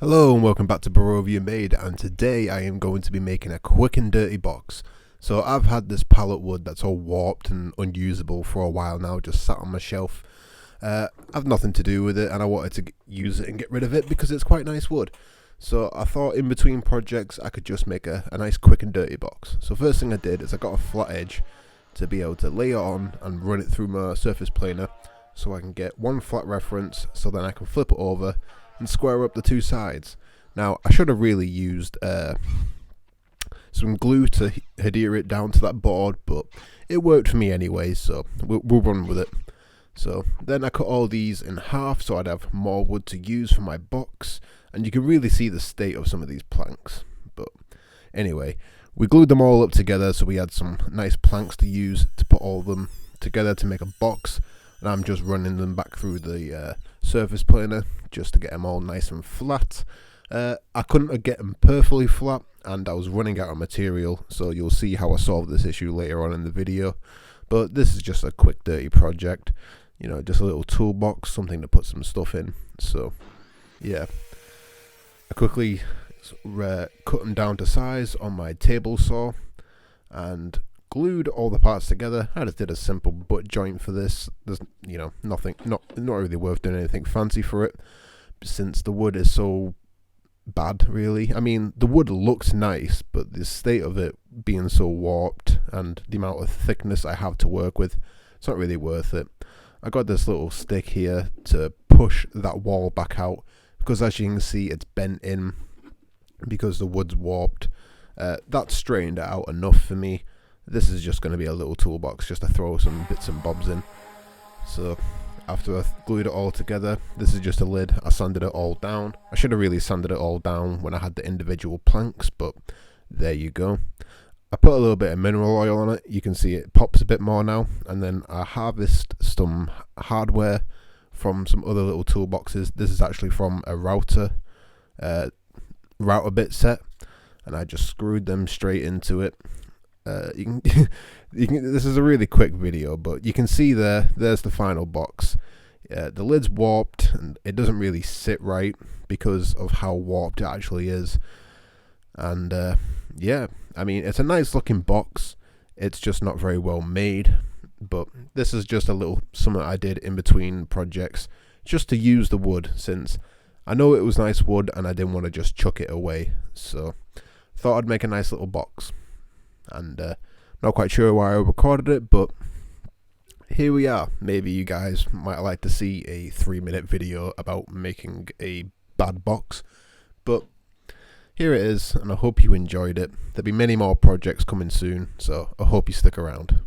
Hello and welcome back to Barovia Made, and today I am going to be making a quick and dirty box. So I've had this pallet wood that's all warped and unusable for a while now, just sat on my shelf. I've nothing to do with it and I wanted to use it and get rid of it because it's quite nice wood. So I thought in between projects I could just make a nice quick and dirty box. So first thing I did is I got a flat edge to be able to lay it on and run it through my surface planer so I can get one flat reference, so then I can flip it over and square up the two sides. Now I should have really used some glue to adhere it down to that board, but it worked for me anyway, so we'll run with it. So then I cut all these in half so I'd have more wood to use for my box, and you can really see the state of some of these planks. But anyway, we glued them all up together so we had some nice planks to use to put all of them together to make a box. And I'm just running them back through the surface planer just to get them all nice and flat. I couldn't get them perfectly flat and I was running out of material, so you'll see how I solved this issue later on in the video. But this is just a quick dirty project, you know, just a little toolbox, something to put some stuff in. So yeah, I quickly cut them down to size on my table saw and glued all the parts together. I just did a simple butt joint for this. There's, you know, not really worth doing anything fancy for it, since the wood is so bad, really. I mean, the wood looks nice, but the state of it being so warped and the amount of thickness I have to work with, it's not really worth it. I got this little stick here to push that wall back out, because as you can see, it's bent in because the wood's warped. That straightened it out enough for me. This is just going to be a little toolbox just to throw some bits and bobs in. So after I glued it all together, this is just a lid. I sanded it all down. I should have really sanded it all down when I had the individual planks, but there you go. I put a little bit of mineral oil on it. You can see it pops a bit more now. And then I harvest some hardware from some other little toolboxes. This is actually from a router bit set, and I just screwed them straight into it. You can this is a really quick video, but you can see there's the final box. The lid's warped and it doesn't really sit right because of how warped it actually is. And yeah, I mean, it's a nice looking box, it's just not very well made. But this is just a little something I did in between projects just to use the wood, since I know it was nice wood and I didn't want to just chuck it away. So thought I'd make a nice little box. And not quite sure why I recorded it, but here we are. Maybe you guys might like to see a 3-minute video about making a bad box, but here it is, and I hope you enjoyed it. There'll be many more projects coming soon, so I hope you stick around.